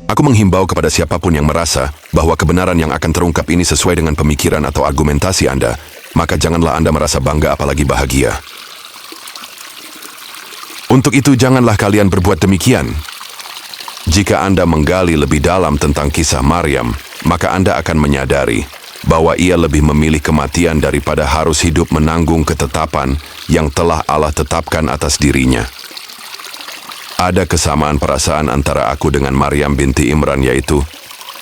Aku menghimbau kepada siapapun yang merasa bahwa kebenaran yang akan terungkap ini sesuai dengan pemikiran atau argumentasi Anda, maka janganlah Anda merasa bangga apalagi bahagia. Untuk itu janganlah kalian berbuat demikian. Jika Anda menggali lebih dalam tentang kisah Maryam, maka Anda akan menyadari bahwa ia lebih memilih kematian daripada harus hidup menanggung ketetapan yang telah Allah tetapkan atas dirinya. Ada kesamaan perasaan antara aku dengan Maryam binti Imran, yaitu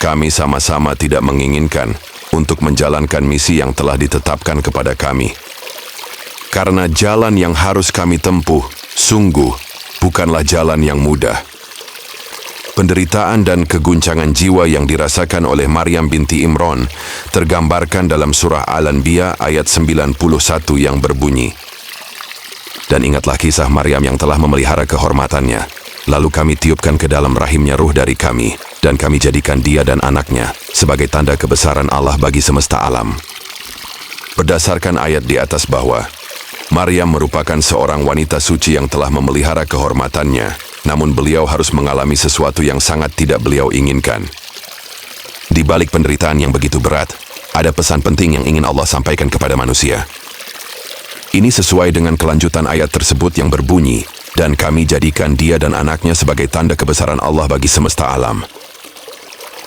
kami sama-sama tidak menginginkan untuk menjalankan misi yang telah ditetapkan kepada kami. Karena jalan yang harus kami tempuh sungguh bukanlah jalan yang mudah. Penderitaan dan keguncangan jiwa yang dirasakan oleh Maryam binti Imran tergambarkan dalam surah Al-Anbiya ayat 91 yang berbunyi, "Dan ingatlah kisah Maryam yang telah memelihara kehormatannya. Lalu kami tiupkan ke dalam rahimnya ruh dari kami, dan kami jadikan dia dan anaknya sebagai tanda kebesaran Allah bagi semesta alam." Berdasarkan ayat di atas bahwa Maryam merupakan seorang wanita suci yang telah memelihara kehormatannya, namun beliau harus mengalami sesuatu yang sangat tidak beliau inginkan. Di balik penderitaan yang begitu berat, ada pesan penting yang ingin Allah sampaikan kepada manusia. Ini sesuai dengan kelanjutan ayat tersebut yang berbunyi, "Dan kami jadikan dia dan anaknya sebagai tanda kebesaran Allah bagi semesta alam."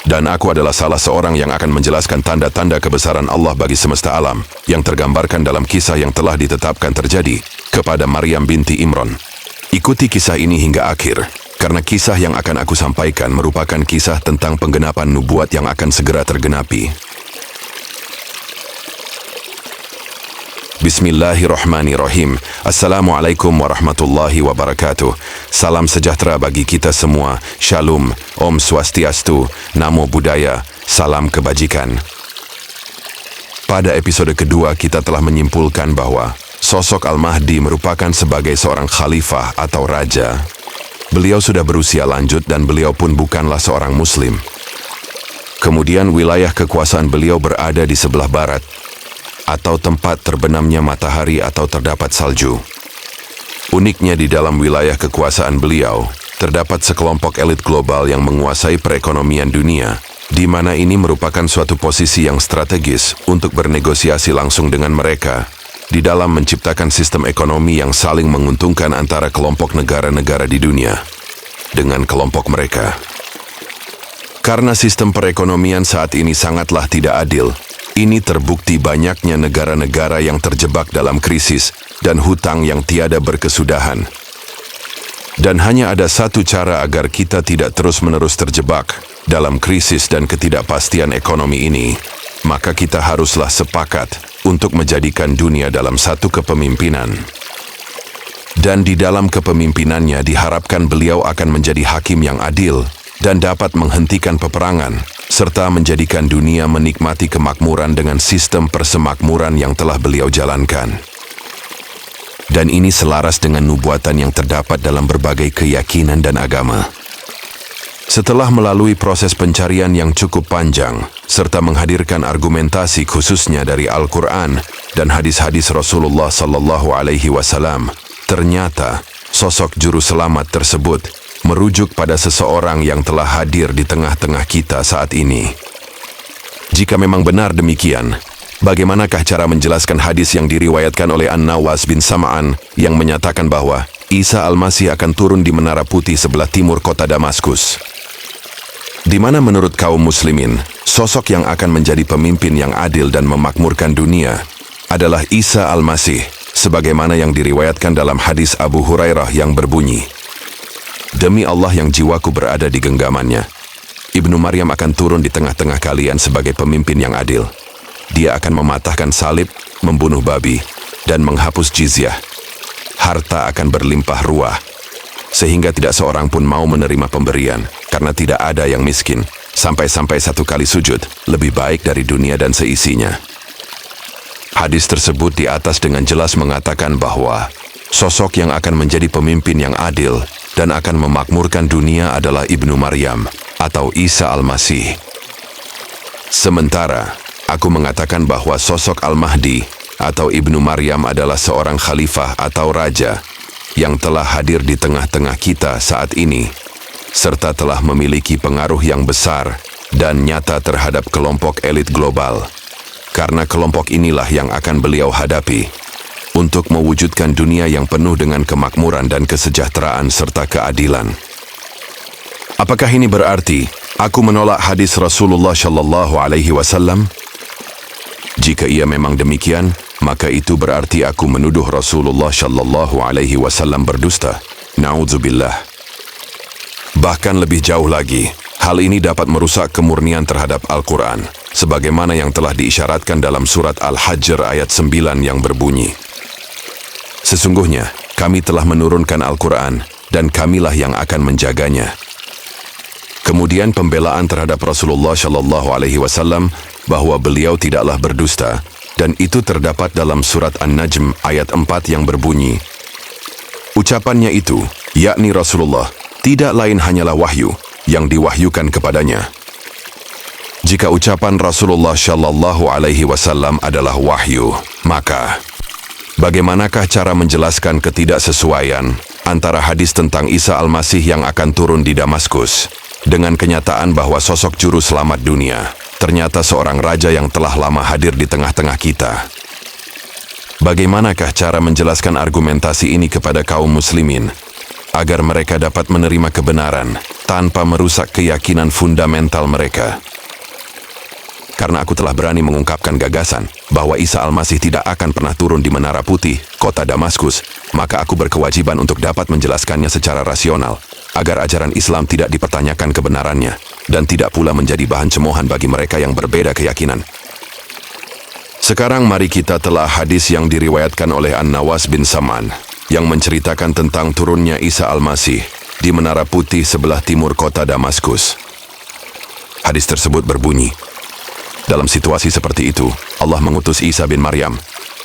Dan aku adalah salah seorang yang akan menjelaskan tanda-tanda kebesaran Allah bagi semesta alam yang tergambarkan dalam kisah yang telah ditetapkan terjadi kepada Maryam binti Imran. Ikuti kisah ini hingga akhir, karena kisah yang akan aku sampaikan merupakan kisah tentang penggenapan nubuat yang akan segera tergenapi. Bismillahirrahmanirrahim. Assalamualaikum warahmatullahi wabarakatuh. Salam sejahtera bagi kita semua. Shalom, Om Swastiastu, Namo Buddhaya, salam kebajikan. Pada episode kedua kita telah menyimpulkan bahwa sosok Al-Mahdi merupakan sebagai seorang khalifah atau raja. Beliau sudah berusia lanjut dan beliau pun bukanlah seorang muslim. Kemudian wilayah kekuasaan beliau berada di sebelah barat, atau tempat terbenamnya matahari atau terdapat salju. Uniknya di dalam wilayah kekuasaan beliau, terdapat sekelompok elit global yang menguasai perekonomian dunia, di mana ini merupakan suatu posisi yang strategis untuk bernegosiasi langsung dengan mereka di dalam menciptakan sistem ekonomi yang saling menguntungkan antara kelompok negara-negara di dunia dengan kelompok mereka. Karena sistem perekonomian saat ini sangatlah tidak adil, ini terbukti banyaknya negara-negara yang terjebak dalam krisis dan hutang yang tiada berkesudahan. Dan hanya ada satu cara agar kita tidak terus-menerus terjebak dalam krisis dan ketidakpastian ekonomi ini, maka kita haruslah sepakat untuk menjadikan dunia dalam satu kepemimpinan. Dan di dalam kepemimpinannya diharapkan beliau akan menjadi hakim yang adil dan dapat menghentikan peperangan, serta menjadikan dunia menikmati kemakmuran dengan sistem persemakmuran yang telah beliau jalankan. Dan ini selaras dengan nubuatan yang terdapat dalam berbagai keyakinan dan agama. Setelah melalui proses pencarian yang cukup panjang, serta menghadirkan argumentasi khususnya dari Al-Quran dan hadis-hadis Rasulullah SAW, ternyata sosok juru selamat tersebut merujuk pada seseorang yang telah hadir di tengah-tengah kita saat ini. Jika memang benar demikian, bagaimanakah cara menjelaskan hadis yang diriwayatkan oleh An-Nawas bin Sam'an yang menyatakan bahwa Isa Al-Masih akan turun di Menara Putih sebelah timur kota Damaskus? Di mana menurut kaum muslimin, sosok yang akan menjadi pemimpin yang adil dan memakmurkan dunia adalah Isa Al-Masih, sebagaimana yang diriwayatkan dalam hadis Abu Hurairah yang berbunyi, "Demi Allah yang jiwaku berada di genggamannya, Ibnu Maryam akan turun di tengah-tengah kalian sebagai pemimpin yang adil. Dia akan mematahkan salib, membunuh babi, dan menghapus jizyah. Harta akan berlimpah ruah, sehingga tidak seorang pun mau menerima pemberian, karena tidak ada yang miskin, sampai-sampai satu kali sujud, lebih baik dari dunia dan seisinya." Hadis tersebut di atas dengan jelas mengatakan bahwa sosok yang akan menjadi pemimpin yang adil dan akan memakmurkan dunia adalah Ibnu Maryam atau Isa Al-Masih. Sementara, aku mengatakan bahwa sosok Al-Mahdi atau Ibnu Maryam adalah seorang khalifah atau raja yang telah hadir di tengah-tengah kita saat ini, serta telah memiliki pengaruh yang besar dan nyata terhadap kelompok elit global. Karena kelompok inilah yang akan beliau hadapi untuk mewujudkan dunia yang penuh dengan kemakmuran dan kesejahteraan serta keadilan. Apakah ini berarti aku menolak hadis Rasulullah Shallallahu Alaihi Wasallam? Jika ia memang demikian, maka itu berarti aku menuduh Rasulullah Shallallahu Alaihi Wasallam berdusta. Na'udzubillah. Bahkan lebih jauh lagi, hal ini dapat merusak kemurnian terhadap Al-Quran, sebagaimana yang telah diisyaratkan dalam surat Al-Hajr ayat 9 yang berbunyi, "Sesungguhnya, kami telah menurunkan Al-Quran, dan kamilah yang akan menjaganya." Kemudian pembelaan terhadap Rasulullah Shallallahu Alaihi Wasallam bahwa beliau tidaklah berdusta, dan itu terdapat dalam surat An-Najm ayat 4 yang berbunyi, ucapannya itu, yakni Rasulullah, tidak lain hanyalah wahyu yang diwahyukan kepadanya. Jika ucapan Rasulullah Shallallahu Alaihi Wasallam adalah wahyu, maka bagaimanakah cara menjelaskan ketidaksesuaian antara hadis tentang Isa Al-Masih yang akan turun di Damaskus dengan kenyataan bahwa sosok juru selamat dunia ternyata seorang raja yang telah lama hadir di tengah-tengah kita? Bagaimanakah cara menjelaskan argumentasi ini kepada kaum muslimin agar mereka dapat menerima kebenaran tanpa merusak keyakinan fundamental mereka? Karena aku telah berani mengungkapkan gagasan bahwa Isa Al-Masih tidak akan pernah turun di Menara Putih, kota Damaskus, maka aku berkewajiban untuk dapat menjelaskannya secara rasional, agar ajaran Islam tidak dipertanyakan kebenarannya, dan tidak pula menjadi bahan cemoohan bagi mereka yang berbeda keyakinan. Sekarang mari kita telah hadis yang diriwayatkan oleh An-Nawas bin Sam'an, yang menceritakan tentang turunnya Isa Al-Masih di Menara Putih sebelah timur kota Damaskus. Hadis tersebut berbunyi, dalam situasi seperti itu, Allah mengutus Isa bin Maryam.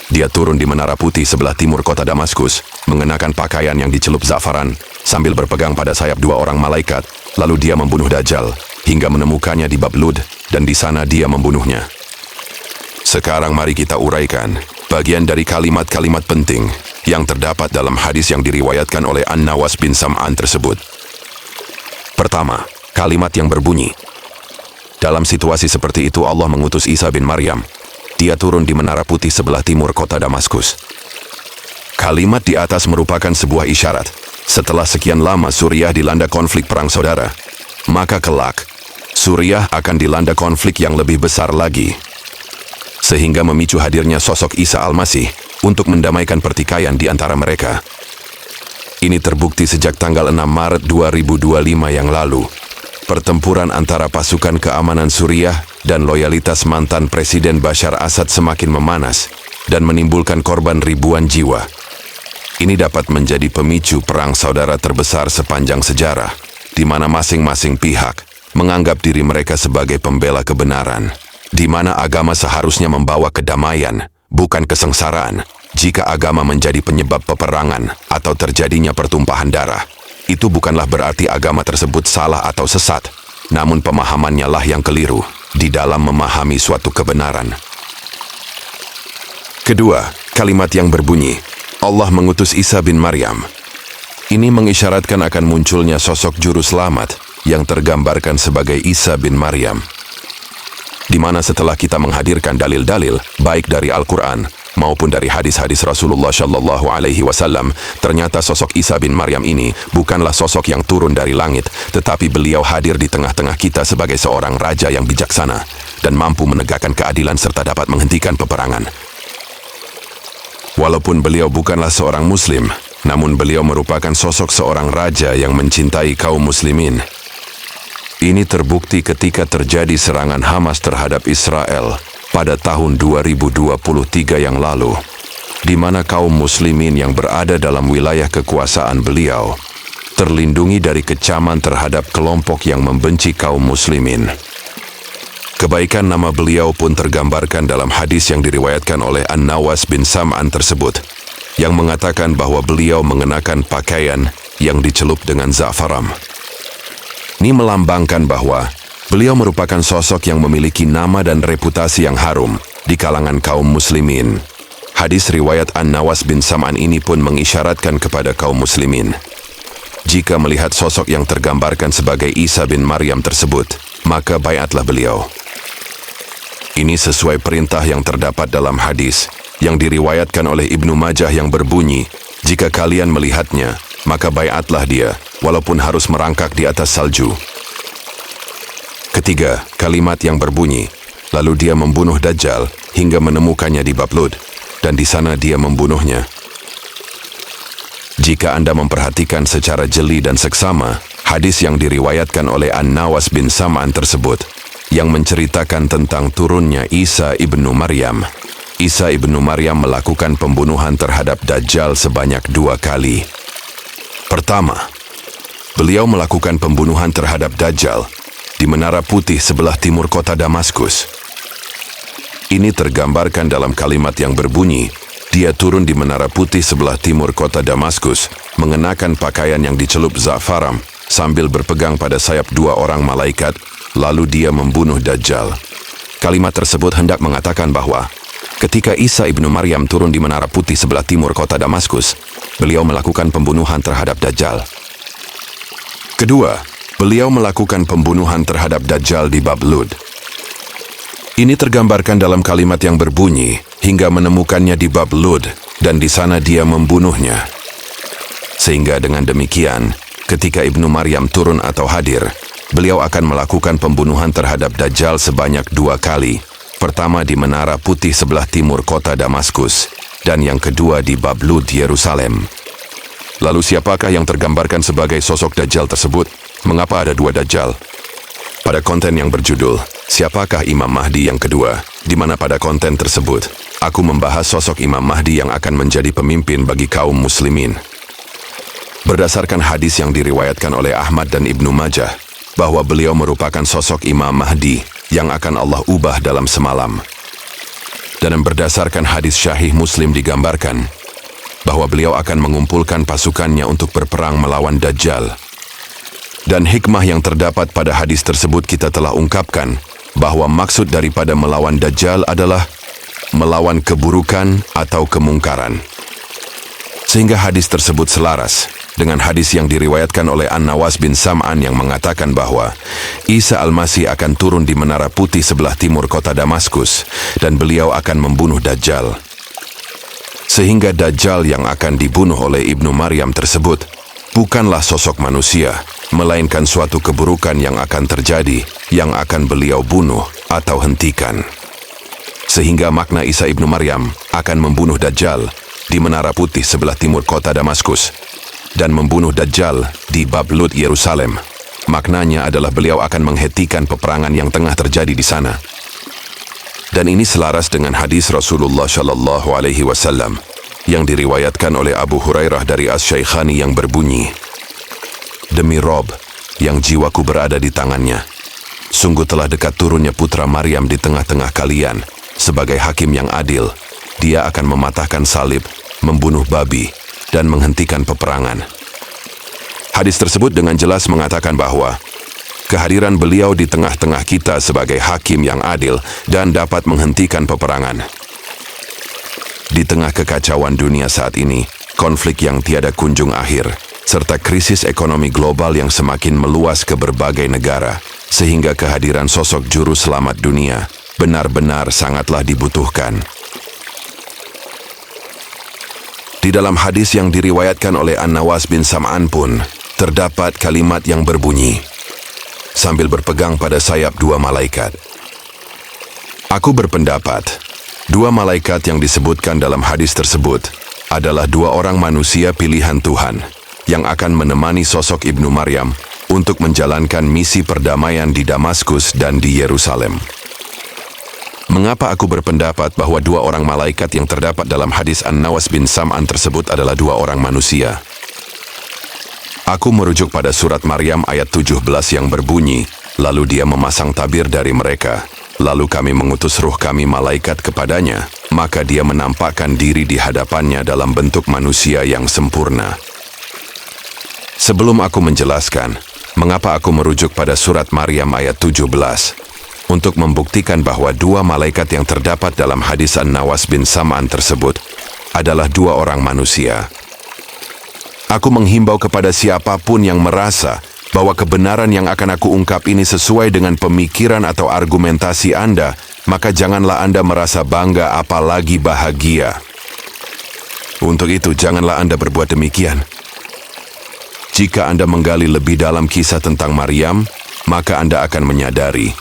Dia turun di Menara Putih sebelah timur kota Damaskus, mengenakan pakaian yang dicelup zafaran, sambil berpegang pada sayap 2 orang malaikat, lalu dia membunuh Dajjal, hingga menemukannya di Bab Lud, dan di sana dia membunuhnya. Sekarang mari kita uraikan bagian dari kalimat-kalimat penting yang terdapat dalam hadis yang diriwayatkan oleh An-Nawas bin Sam'an tersebut. Pertama, kalimat yang berbunyi, dalam situasi seperti itu Allah mengutus Isa bin Maryam. Dia turun di Menara Putih sebelah timur kota Damaskus. Kalimat di atas merupakan sebuah isyarat. Setelah sekian lama Suriah dilanda konflik perang saudara, maka kelak Suriah akan dilanda konflik yang lebih besar lagi, sehingga memicu hadirnya sosok Isa Al-Masih untuk mendamaikan pertikaian di antara mereka. Ini terbukti sejak tanggal 6 Maret 2025 yang lalu. Pertempuran antara pasukan keamanan Suriah dan loyalitas mantan Presiden Bashar Assad semakin memanas dan menimbulkan korban ribuan jiwa. Ini dapat menjadi pemicu perang saudara terbesar sepanjang sejarah, di mana masing-masing pihak menganggap diri mereka sebagai pembela kebenaran, di mana agama seharusnya membawa kedamaian, bukan kesengsaraan. Jika agama menjadi penyebab peperangan atau terjadinya pertumpahan darah, itu bukanlah berarti agama tersebut salah atau sesat, namun pemahamannya lah yang keliru di dalam memahami suatu kebenaran. Kedua, kalimat yang berbunyi, Allah mengutus Isa bin Maryam. Ini mengisyaratkan akan munculnya sosok juru selamat yang tergambarkan sebagai Isa bin Maryam, di mana setelah kita menghadirkan dalil-dalil baik dari Al-Quran maupun dari hadis-hadis Rasulullah Shallallahu Alaihi Wasallam, ternyata sosok Isa bin Maryam ini bukanlah sosok yang turun dari langit, tetapi beliau hadir di tengah-tengah kita sebagai seorang raja yang bijaksana dan mampu menegakkan keadilan serta dapat menghentikan peperangan. Walaupun beliau bukanlah seorang muslim, namun beliau merupakan sosok seorang raja yang mencintai kaum muslimin. Ini terbukti ketika terjadi serangan Hamas terhadap Israel pada tahun 2023 yang lalu, di mana kaum muslimin yang berada dalam wilayah kekuasaan beliau terlindungi dari kecaman terhadap kelompok yang membenci kaum muslimin. Kebaikan nama beliau pun tergambarkan dalam hadis yang diriwayatkan oleh An-Nawas bin Sam'an tersebut, yang mengatakan bahwa beliau mengenakan pakaian yang dicelup dengan za'faran. Ini melambangkan bahwa beliau merupakan sosok yang memiliki nama dan reputasi yang harum di kalangan kaum muslimin. Hadis riwayat An-Nawas bin Sam'an ini pun mengisyaratkan kepada kaum muslimin, jika melihat sosok yang tergambarkan sebagai Isa bin Maryam tersebut, maka baiatlah beliau. Ini sesuai perintah yang terdapat dalam hadis yang diriwayatkan oleh Ibnu Majah yang berbunyi, jika kalian melihatnya, maka baiatlah dia, walaupun harus merangkak di atas salju. Ketiga, kalimat yang berbunyi, lalu dia membunuh Dajjal hingga menemukannya di Bab Lud, dan di sana dia membunuhnya. Jika Anda memperhatikan secara jeli dan seksama, hadis yang diriwayatkan oleh An-Nawas bin Sam'an tersebut, yang menceritakan tentang turunnya Isa ibnu Maryam. Isa ibnu Maryam melakukan pembunuhan terhadap Dajjal sebanyak 2 kali. Pertama, beliau melakukan pembunuhan terhadap Dajjal di Menara Putih sebelah timur kota Damaskus. Ini tergambarkan dalam kalimat yang berbunyi, dia turun di Menara Putih sebelah timur kota Damaskus, mengenakan pakaian yang dicelup za'faran, sambil berpegang pada sayap 2 orang malaikat, lalu dia membunuh Dajjal. Kalimat tersebut hendak mengatakan bahwa ketika Isa ibnu Maryam turun di Menara Putih sebelah timur kota Damaskus, beliau melakukan pembunuhan terhadap Dajjal. Kedua, beliau melakukan pembunuhan terhadap Dajjal di Bab Lud. Ini tergambarkan dalam kalimat yang berbunyi, hingga menemukannya di Bab Lud, dan di sana dia membunuhnya. Sehingga dengan demikian, ketika Ibnu Maryam turun atau hadir, beliau akan melakukan pembunuhan terhadap Dajjal sebanyak 2 kali. Pertama di Menara Putih sebelah timur kota Damaskus, dan yang kedua di Bab Lud, Yerusalem. Lalu siapakah yang tergambarkan sebagai sosok Dajjal tersebut? Mengapa ada 2 Dajjal? Pada konten yang berjudul, Siapakah Imam Mahdi yang kedua? Di mana pada konten tersebut, aku membahas sosok Imam Mahdi yang akan menjadi pemimpin bagi kaum muslimin. Berdasarkan hadis yang diriwayatkan oleh Ahmad dan Ibnu Majah, bahwa beliau merupakan sosok Imam Mahdi yang akan Allah ubah dalam semalam. Dan berdasarkan hadis Syahih Muslim digambarkan, bahwa beliau akan mengumpulkan pasukannya untuk berperang melawan Dajjal. Dan hikmah yang terdapat pada hadis tersebut kita telah ungkapkan, bahwa maksud daripada melawan Dajjal adalah melawan keburukan atau kemungkaran. Sehingga hadis tersebut selaras dengan hadis yang diriwayatkan oleh An-Nawas bin Sam'an yang mengatakan bahwa Isa Al-Masih akan turun di Menara Putih sebelah timur kota Damaskus dan beliau akan membunuh Dajjal. Sehingga Dajjal yang akan dibunuh oleh Ibnu Maryam tersebut bukanlah sosok manusia, melainkan suatu keburukan yang akan terjadi, yang akan beliau bunuh atau hentikan. Sehingga makna Isa ibnu Maryam akan membunuh Dajjal di Menara Putih sebelah timur kota Damaskus dan membunuh Dajjal di Bab Lud, Yerusalem. Maknanya adalah beliau akan menghentikan peperangan yang tengah terjadi di sana. Dan ini selaras dengan hadis Rasulullah Shallallahu Alaihi Wasallam yang diriwayatkan oleh Abu Hurairah dari Asy-Syaikhani yang berbunyi, demi Rob yang jiwaku berada di tangannya, sungguh telah dekat turunnya putra Maryam di tengah-tengah kalian sebagai hakim yang adil. Dia akan mematahkan salib, membunuh babi, dan menghentikan peperangan. Hadis tersebut dengan jelas mengatakan bahwa kehadiran beliau di tengah-tengah kita sebagai hakim yang adil dan dapat menghentikan peperangan. Di tengah kekacauan dunia saat ini, konflik yang tiada kunjung akhir, serta krisis ekonomi global yang semakin meluas ke berbagai negara, sehingga kehadiran sosok juru selamat dunia benar-benar sangatlah dibutuhkan. Di dalam hadis yang diriwayatkan oleh An-Nawas bin Sam'an pun, terdapat kalimat yang berbunyi, sambil berpegang pada sayap 2 malaikat. Aku berpendapat, 2 malaikat yang disebutkan dalam hadis tersebut adalah 2 orang manusia pilihan Tuhan yang akan menemani sosok Ibnu Maryam untuk menjalankan misi perdamaian di Damaskus dan di Yerusalem. Mengapa aku berpendapat bahwa 2 orang malaikat yang terdapat dalam hadis An-Nawas bin Sam'an tersebut adalah 2 orang manusia? Aku merujuk pada surat Maryam ayat 17 yang berbunyi, lalu dia memasang tabir dari mereka, lalu kami mengutus ruh kami malaikat kepadanya, maka dia menampakkan diri di hadapannya dalam bentuk manusia yang sempurna. Sebelum aku menjelaskan, mengapa aku merujuk pada surat Maryam ayat 17, untuk membuktikan bahwa 2 malaikat yang terdapat dalam hadis An-Nawas bin Sam'an tersebut adalah 2 orang manusia. Aku menghimbau kepada siapapun yang merasa bahwa kebenaran yang akan aku ungkap ini sesuai dengan pemikiran atau argumentasi Anda, maka janganlah Anda merasa bangga apalagi bahagia. Untuk itu, janganlah Anda berbuat demikian. Jika Anda menggali lebih dalam kisah tentang Maryam, maka Anda akan menyadari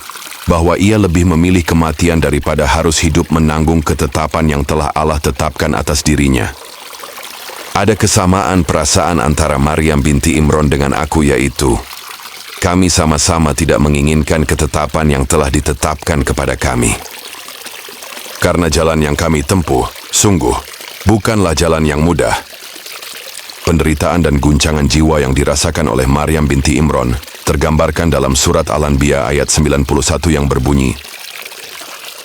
bahwa ia lebih memilih kematian daripada harus hidup menanggung ketetapan yang telah Allah tetapkan atas dirinya. Ada kesamaan perasaan antara Maryam binti Imran dengan aku, yaitu kami sama-sama tidak menginginkan ketetapan yang telah ditetapkan kepada kami. Karena jalan yang kami tempuh, sungguh, bukanlah jalan yang mudah. Penderitaan dan guncangan jiwa yang dirasakan oleh Maryam binti Imran tergambarkan dalam surat Al-Anbiya ayat 91 yang berbunyi,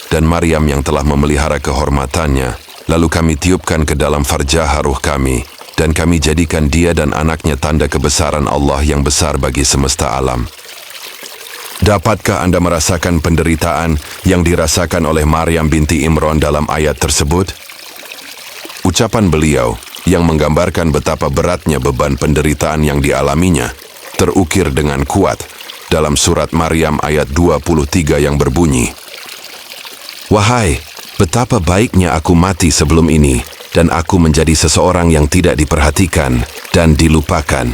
"Dan Maryam yang telah memelihara kehormatannya, lalu kami tiupkan ke dalam farjah ruh kami, dan kami jadikan dia dan anaknya tanda kebesaran Allah yang besar bagi semesta alam." Dapatkah Anda merasakan penderitaan yang dirasakan oleh Maryam binti Imran dalam ayat tersebut? Ucapan beliau yang menggambarkan betapa beratnya beban penderitaan yang dialaminya terukir dengan kuat dalam surat Maryam ayat 23 yang berbunyi, "Wahai, betapa baiknya aku mati sebelum ini, dan aku menjadi seseorang yang tidak diperhatikan dan dilupakan."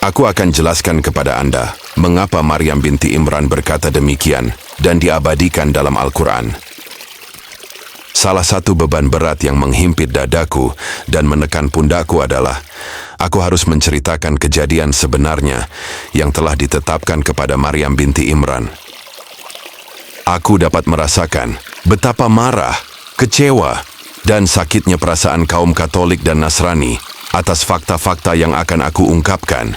Aku akan jelaskan kepada Anda mengapa Maryam binti Imran berkata demikian dan diabadikan dalam Al-Quran. Salah satu beban berat yang menghimpit dadaku dan menekan pundakku adalah aku harus menceritakan kejadian sebenarnya yang telah ditetapkan kepada Maryam binti Imran. Aku dapat merasakan betapa marah, kecewa, dan sakitnya perasaan kaum Katolik dan Nasrani atas fakta-fakta yang akan aku ungkapkan.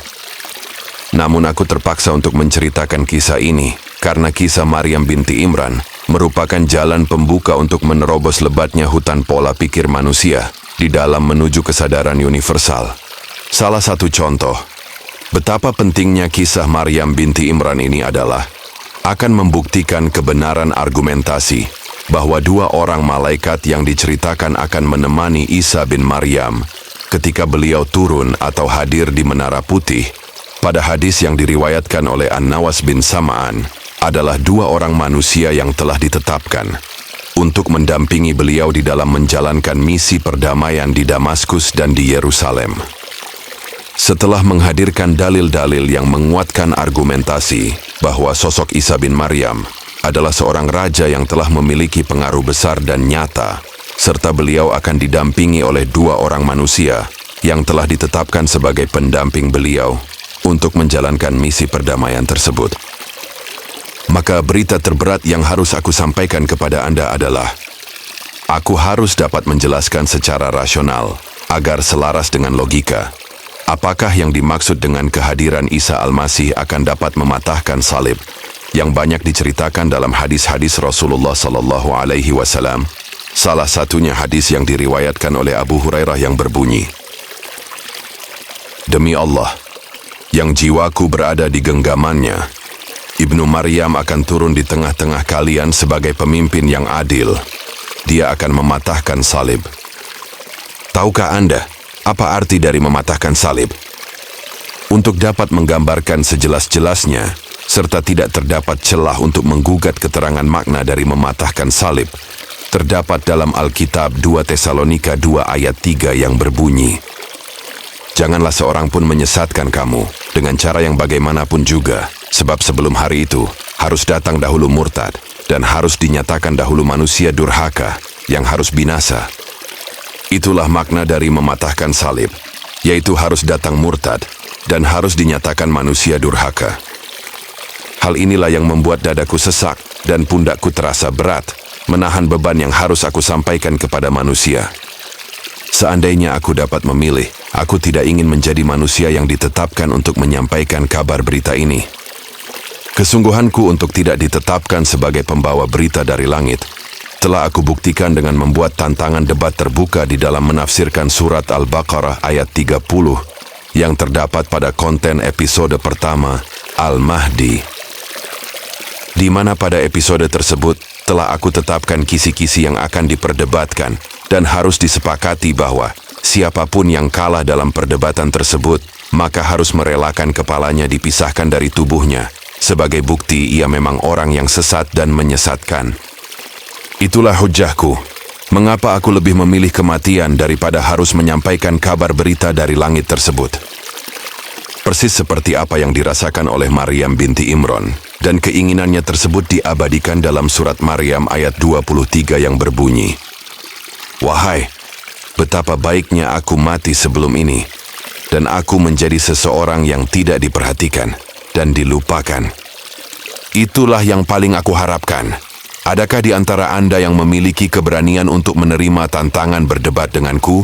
Namun aku terpaksa untuk menceritakan kisah ini karena kisah Maryam binti Imran merupakan jalan pembuka untuk menerobos lebatnya hutan pola pikir manusia di dalam menuju kesadaran universal. Salah satu contoh betapa pentingnya kisah Maryam binti Imran ini adalah akan membuktikan kebenaran argumentasi bahwa dua orang malaikat yang diceritakan akan menemani Isa bin Maryam ketika beliau turun atau hadir di Menara Putih pada hadis yang diriwayatkan oleh An-Nawas bin Sam'an adalah dua orang manusia yang telah ditetapkan untuk mendampingi beliau di dalam menjalankan misi perdamaian di Damaskus dan di Yerusalem. Setelah menghadirkan dalil-dalil yang menguatkan argumentasi bahwa sosok Isa bin Maryam adalah seorang raja yang telah memiliki pengaruh besar dan nyata, serta beliau akan didampingi oleh dua orang manusia yang telah ditetapkan sebagai pendamping beliau untuk menjalankan misi perdamaian tersebut. Maka berita terberat yang harus aku sampaikan kepada Anda adalah, aku harus dapat menjelaskan secara rasional agar selaras dengan logika, apakah yang dimaksud dengan kehadiran Isa Al-Masih akan dapat mematahkan salib yang banyak diceritakan dalam hadis-hadis Rasulullah Sallallahu Alaihi Wasallam. Salah satunya hadis yang diriwayatkan oleh Abu Hurairah yang berbunyi, "Demi Allah, yang jiwaku berada di genggamannya, Ibnu Maryam akan turun di tengah-tengah kalian sebagai pemimpin yang adil. Dia akan mematahkan salib." Tahukah Anda apa arti dari mematahkan salib? Untuk dapat menggambarkan sejelas-jelasnya, serta tidak terdapat celah untuk menggugat keterangan makna dari mematahkan salib, terdapat dalam Alkitab 2 Tesalonika 2 ayat 3 yang berbunyi, "Janganlah seorang pun menyesatkan kamu dengan cara yang bagaimanapun juga, sebab sebelum hari itu harus datang dahulu murtad, dan harus dinyatakan dahulu manusia durhaka yang harus binasa." Itulah makna dari mematahkan salib, yaitu harus datang murtad dan harus dinyatakan manusia durhaka. Hal inilah yang membuat dadaku sesak dan pundakku terasa berat menahan beban yang harus aku sampaikan kepada manusia. Seandainya aku dapat memilih, aku tidak ingin menjadi manusia yang ditetapkan untuk menyampaikan kabar berita ini. Kesungguhanku untuk tidak ditetapkan sebagai pembawa berita dari langit telah aku buktikan dengan membuat tantangan debat terbuka di dalam menafsirkan surat Al-Baqarah ayat 30 yang terdapat pada konten episode pertama, Al-Mahdi, di mana pada episode tersebut telah aku tetapkan kisi-kisi yang akan diperdebatkan dan harus disepakati bahwa siapapun yang kalah dalam perdebatan tersebut, maka harus merelakan kepalanya dipisahkan dari tubuhnya, sebagai bukti ia memang orang yang sesat dan menyesatkan. Itulah hujahku. Mengapa aku lebih memilih kematian daripada harus menyampaikan kabar berita dari langit tersebut? Persis seperti apa yang dirasakan oleh Maryam binti Imran, dan keinginannya tersebut diabadikan dalam surat Maryam ayat 23 yang berbunyi, "Wahai, betapa baiknya aku mati sebelum ini, dan aku menjadi seseorang yang tidak diperhatikan dan dilupakan. Itulah yang paling aku harapkan. Adakah di antara Anda yang memiliki keberanian untuk menerima tantangan berdebat denganku?"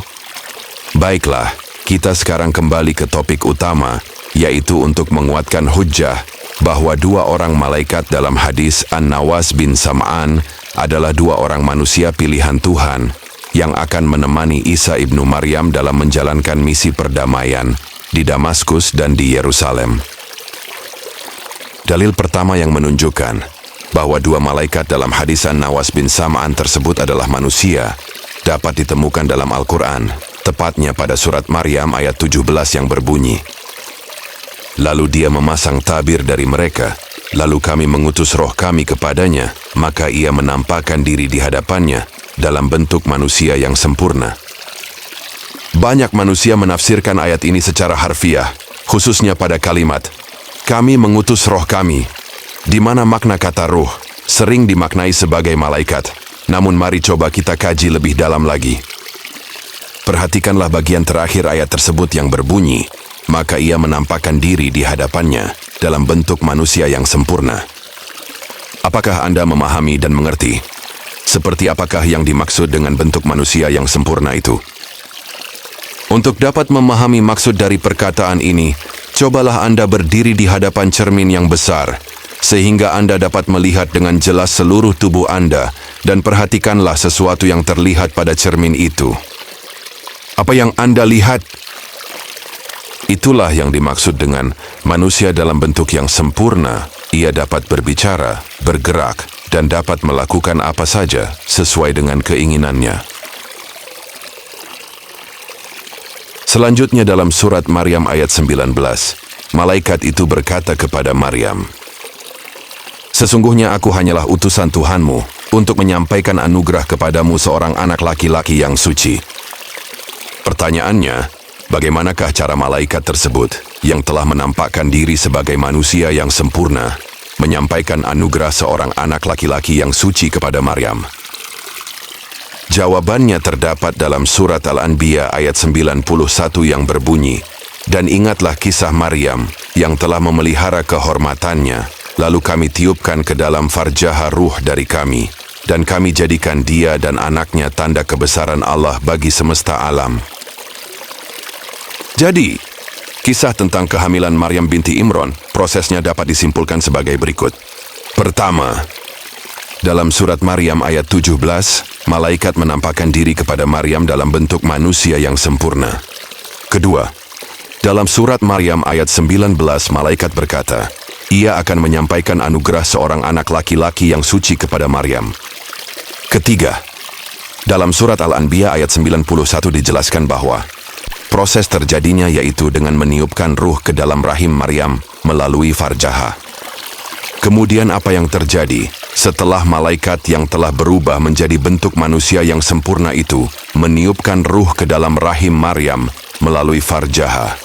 Baiklah, kita sekarang kembali ke topik utama, yaitu untuk menguatkan hujjah bahwa dua orang malaikat dalam hadis An-Nawas bin Sam'an adalah dua orang manusia pilihan Tuhan yang akan menemani Isa ibnu Maryam dalam menjalankan misi perdamaian di Damaskus dan di Yerusalem. Dalil pertama yang menunjukkan bahwa dua malaikat dalam hadis An-Nawas bin Sam'an tersebut adalah manusia dapat ditemukan dalam Al-Quran, tepatnya pada surat Maryam ayat 17 yang berbunyi, "Lalu dia memasang tabir dari mereka, lalu kami mengutus roh kami kepadanya, maka ia menampakkan diri di hadapannya dalam bentuk manusia yang sempurna." Banyak manusia menafsirkan ayat ini secara harfiah, khususnya pada kalimat, "Kami mengutus roh kami," di mana makna kata roh sering dimaknai sebagai malaikat. Namun mari coba kita kaji lebih dalam lagi. Perhatikanlah bagian terakhir ayat tersebut yang berbunyi, "Maka ia menampakkan diri di hadapannya dalam bentuk manusia yang sempurna." Apakah Anda memahami dan mengerti? Seperti apakah yang dimaksud dengan bentuk manusia yang sempurna itu? Untuk dapat memahami maksud dari perkataan ini, cobalah Anda berdiri di hadapan cermin yang besar, sehingga Anda dapat melihat dengan jelas seluruh tubuh Anda, dan perhatikanlah sesuatu yang terlihat pada cermin itu. Apa yang Anda lihat? Itulah yang dimaksud dengan manusia dalam bentuk yang sempurna. Ia dapat berbicara, bergerak, dan dapat melakukan apa saja sesuai dengan keinginannya. Selanjutnya dalam surat Maryam ayat 19, malaikat itu berkata kepada Maryam, "Sesungguhnya aku hanyalah utusan Tuhanmu untuk menyampaikan anugerah kepadamu seorang anak laki-laki yang suci." Pertanyaannya, bagaimanakah cara malaikat tersebut yang telah menampakkan diri sebagai manusia yang sempurna menyampaikan anugerah seorang anak laki-laki yang suci kepada Maryam? Jawabannya terdapat dalam surat Al-Anbiya ayat 91 yang berbunyi, "Dan ingatlah kisah Maryam yang telah memelihara kehormatannya, lalu kami tiupkan ke dalam farjaha ruh dari kami, dan kami jadikan dia dan anaknya tanda kebesaran Allah bagi semesta alam." Jadi, kisah tentang kehamilan Maryam binti Imran, prosesnya dapat disimpulkan sebagai berikut. Pertama, dalam surat Maryam ayat 17, malaikat menampakkan diri kepada Maryam dalam bentuk manusia yang sempurna. Kedua, dalam surat Maryam ayat 19, malaikat berkata, ia akan menyampaikan anugerah seorang anak laki-laki yang suci kepada Maryam. Ketiga, dalam surat Al-Anbiya ayat 91 dijelaskan bahwa proses terjadinya yaitu dengan meniupkan ruh ke dalam rahim Maryam melalui farjaha. Kemudian apa yang terjadi setelah malaikat yang telah berubah menjadi bentuk manusia yang sempurna itu meniupkan ruh ke dalam rahim Maryam melalui farjaha?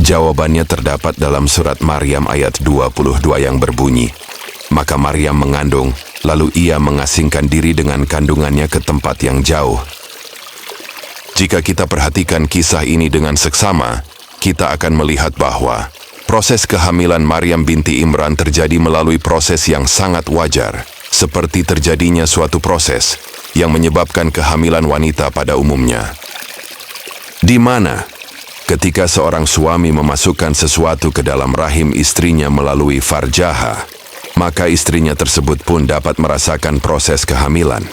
Jawabannya terdapat dalam surat Maryam ayat 22 yang berbunyi, "Maka Maryam mengandung, lalu ia mengasingkan diri dengan kandungannya ke tempat yang jauh." Jika kita perhatikan kisah ini dengan seksama, kita akan melihat bahwa proses kehamilan Maryam binti Imran terjadi melalui proses yang sangat wajar, seperti terjadinya suatu proses yang menyebabkan kehamilan wanita pada umumnya. Di mana, ketika seorang suami memasukkan sesuatu ke dalam rahim istrinya melalui farjaha, maka istrinya tersebut pun dapat merasakan proses kehamilan.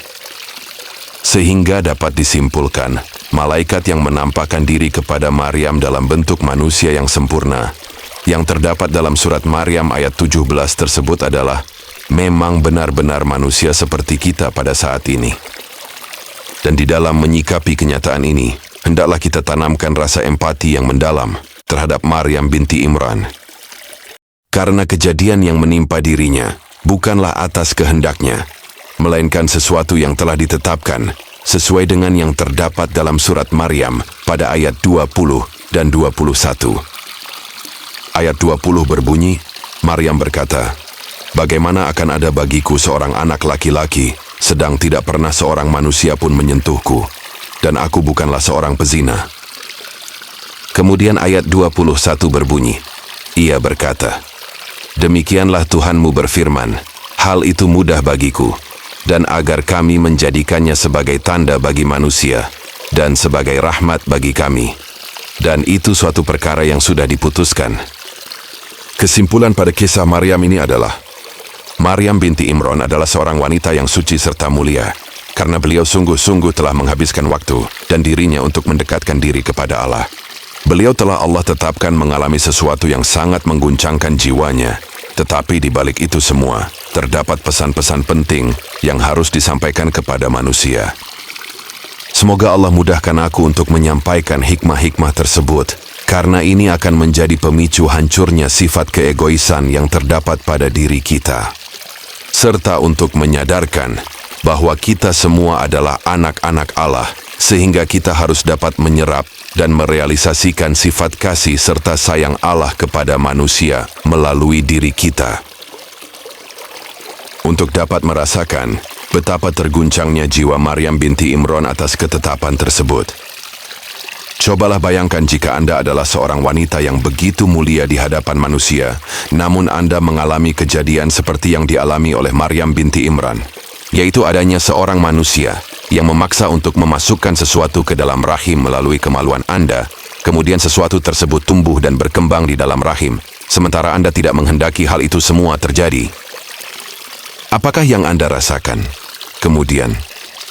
Sehingga dapat disimpulkan, malaikat yang menampakkan diri kepada Maryam dalam bentuk manusia yang sempurna, yang terdapat dalam surat Maryam ayat 17 tersebut adalah memang benar-benar manusia seperti kita pada saat ini. Dan di dalam menyikapi kenyataan ini, hendaklah kita tanamkan rasa empati yang mendalam terhadap Maryam binti Imran. Karena kejadian yang menimpa dirinya bukanlah atas kehendaknya, melainkan sesuatu yang telah ditetapkan sesuai dengan yang terdapat dalam surat Maryam pada ayat 20 dan 21. Ayat 20 berbunyi, Maryam berkata, "Bagaimana akan ada bagiku seorang anak laki-laki, sedang tidak pernah seorang manusia pun menyentuhku, dan aku bukanlah seorang pezina." Kemudian ayat 21 berbunyi, ia berkata, "Demikianlah Tuhanmu berfirman, hal itu mudah bagiku, dan agar kami menjadikannya sebagai tanda bagi manusia, dan sebagai rahmat bagi kami. Dan itu suatu perkara yang sudah diputuskan." Kesimpulan pada kisah Maryam ini adalah, Maryam binti Imran adalah seorang wanita yang suci serta mulia, karena beliau sungguh-sungguh telah menghabiskan waktu dan dirinya untuk mendekatkan diri kepada Allah. Beliau telah Allah tetapkan mengalami sesuatu yang sangat mengguncangkan jiwanya, tetapi di balik itu semua, terdapat pesan-pesan penting yang harus disampaikan kepada manusia. Semoga Allah mudahkan aku untuk menyampaikan hikmah-hikmah tersebut, karena ini akan menjadi pemicu hancurnya sifat keegoisan yang terdapat pada diri kita, serta untuk menyadarkan bahwa kita semua adalah anak-anak Allah, sehingga kita harus dapat menyerap dan merealisasikan sifat kasih serta sayang Allah kepada manusia melalui diri kita. Untuk dapat merasakan betapa terguncangnya jiwa Maryam binti Imran atas ketetapan tersebut, cobalah bayangkan jika Anda adalah seorang wanita yang begitu mulia di hadapan manusia, namun Anda mengalami kejadian seperti yang dialami oleh Maryam binti Imran, yaitu adanya seorang manusia yang memaksa untuk memasukkan sesuatu ke dalam rahim melalui kemaluan Anda, kemudian sesuatu tersebut tumbuh dan berkembang di dalam rahim, sementara Anda tidak menghendaki hal itu semua terjadi. Apakah yang Anda rasakan? Kemudian,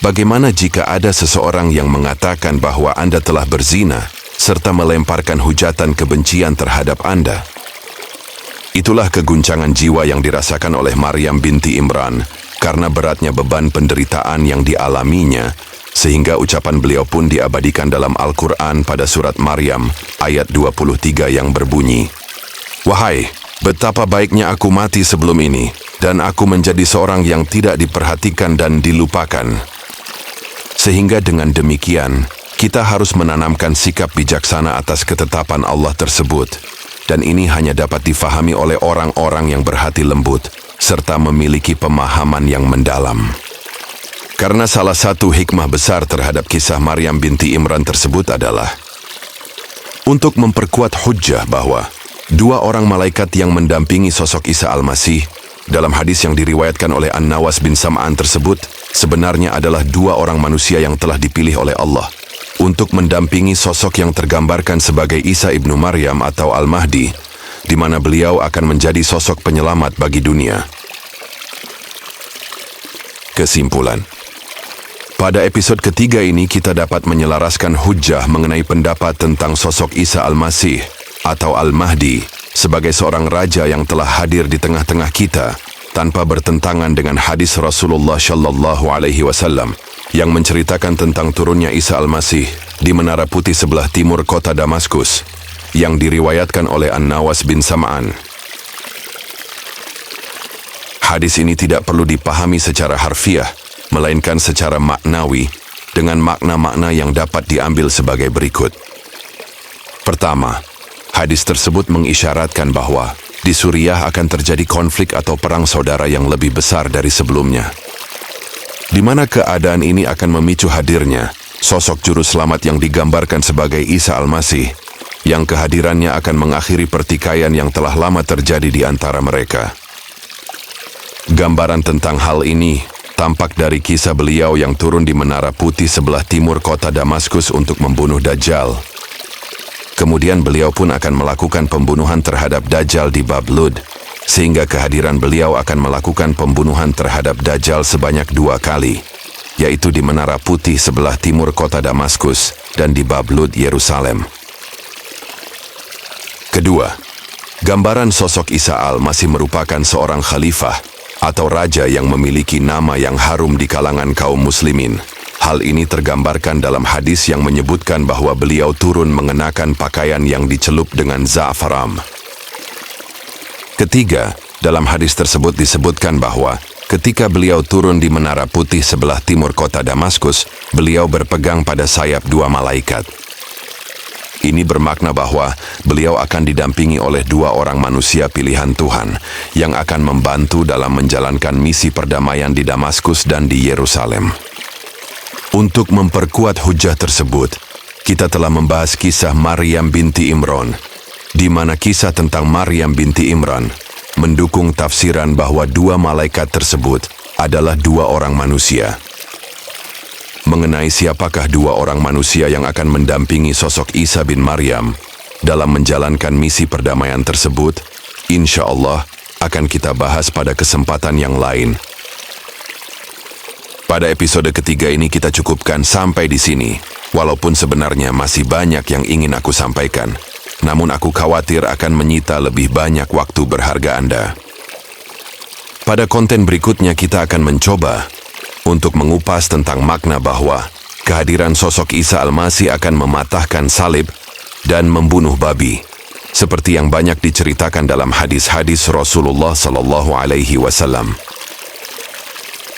bagaimana jika ada seseorang yang mengatakan bahwa Anda telah berzina, serta melemparkan hujatan kebencian terhadap Anda? Itulah keguncangan jiwa yang dirasakan oleh Maryam binti Imran, karena beratnya beban penderitaan yang dialaminya, sehingga ucapan beliau pun diabadikan dalam Al-Quran pada surat Maryam, ayat 23 yang berbunyi, "Wahai, betapa baiknya aku mati sebelum ini, dan aku menjadi seorang yang tidak diperhatikan dan dilupakan." Sehingga dengan demikian, kita harus menanamkan sikap bijaksana atas ketetapan Allah tersebut, dan ini hanya dapat difahami oleh orang-orang yang berhati lembut, serta memiliki pemahaman yang mendalam. Karena salah satu hikmah besar terhadap kisah Maryam binti Imran tersebut adalah untuk memperkuat hujjah bahwa dua orang malaikat yang mendampingi sosok Isa Al-Masih dalam hadis yang diriwayatkan oleh An-Nawas bin Sam'an tersebut sebenarnya adalah dua orang manusia yang telah dipilih oleh Allah untuk mendampingi sosok yang tergambarkan sebagai Isa ibnu Maryam atau Al-Mahdi, di mana beliau akan menjadi sosok penyelamat bagi dunia. Kesimpulan. Pada episode ketiga ini kita dapat menyelaraskan hujjah mengenai pendapat tentang sosok Isa Al-Masih atau Al-Mahdi sebagai seorang raja yang telah hadir di tengah-tengah kita tanpa bertentangan dengan hadis Rasulullah Shallallahu Alaihi Wasallam yang menceritakan tentang turunnya Isa Al-Masih di Menara Putih sebelah timur kota Damaskus yang diriwayatkan oleh An-Nawas bin Sam'an. Hadis ini tidak perlu dipahami secara harfiah, melainkan secara maknawi dengan makna-makna yang dapat diambil sebagai berikut. Pertama, hadis tersebut mengisyaratkan bahwa di Suriah akan terjadi konflik atau perang saudara yang lebih besar dari sebelumnya, di mana keadaan ini akan memicu hadirnya sosok juru selamat yang digambarkan sebagai Isa Al-Masih, yang kehadirannya akan mengakhiri pertikaian yang telah lama terjadi di antara mereka. Gambaran tentang hal ini tampak dari kisah beliau yang turun di Menara Putih sebelah timur kota Damaskus untuk membunuh Dajjal. Kemudian beliau pun akan melakukan pembunuhan terhadap Dajjal di Bab Lud, sehingga kehadiran beliau akan melakukan pembunuhan terhadap Dajjal sebanyak 2 kali, yaitu di Menara Putih sebelah timur kota Damaskus dan di Bab Lud, Yerusalem. Kedua, gambaran sosok Isa Al-Masih merupakan seorang khalifah atau raja yang memiliki nama yang harum di kalangan kaum muslimin, Hal ini tergambarkan dalam hadis yang menyebutkan bahwa beliau turun mengenakan pakaian yang dicelup dengan za'faram. Ketiga, dalam hadis tersebut disebutkan bahwa ketika beliau turun di Menara Putih sebelah timur kota Damaskus, beliau berpegang pada sayap 2 malaikat. Ini bermakna bahwa beliau akan didampingi oleh 2 orang manusia pilihan Tuhan yang akan membantu dalam menjalankan misi perdamaian di Damaskus dan di Yerusalem. Untuk memperkuat hujah tersebut, kita telah membahas kisah Maryam binti Imran, di mana kisah tentang Maryam binti Imran mendukung tafsiran bahwa 2 malaikat tersebut adalah 2 orang manusia. Mengenai siapakah 2 orang manusia yang akan mendampingi sosok Isa bin Maryam dalam menjalankan misi perdamaian tersebut, insya Allah akan kita bahas pada kesempatan yang lain. Pada episode ketiga ini kita cukupkan sampai di sini, walaupun sebenarnya masih banyak yang ingin aku sampaikan. Namun aku khawatir akan menyita lebih banyak waktu berharga Anda. Pada konten berikutnya kita akan mencoba untuk mengupas tentang makna bahwa kehadiran sosok Isa Al-Masih akan mematahkan salib dan membunuh babi, seperti yang banyak diceritakan dalam hadis-hadis Rasulullah SAW.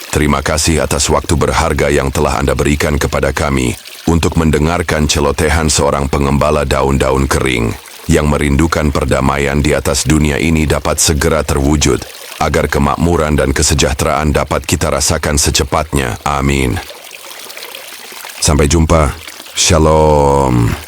Terima kasih atas waktu berharga yang telah Anda berikan kepada kami untuk mendengarkan celotehan seorang pengembala daun-daun kering yang merindukan perdamaian di atas dunia ini dapat segera terwujud, agar kemakmuran dan kesejahteraan dapat kita rasakan secepatnya. Amin. Sampai jumpa. Shalom.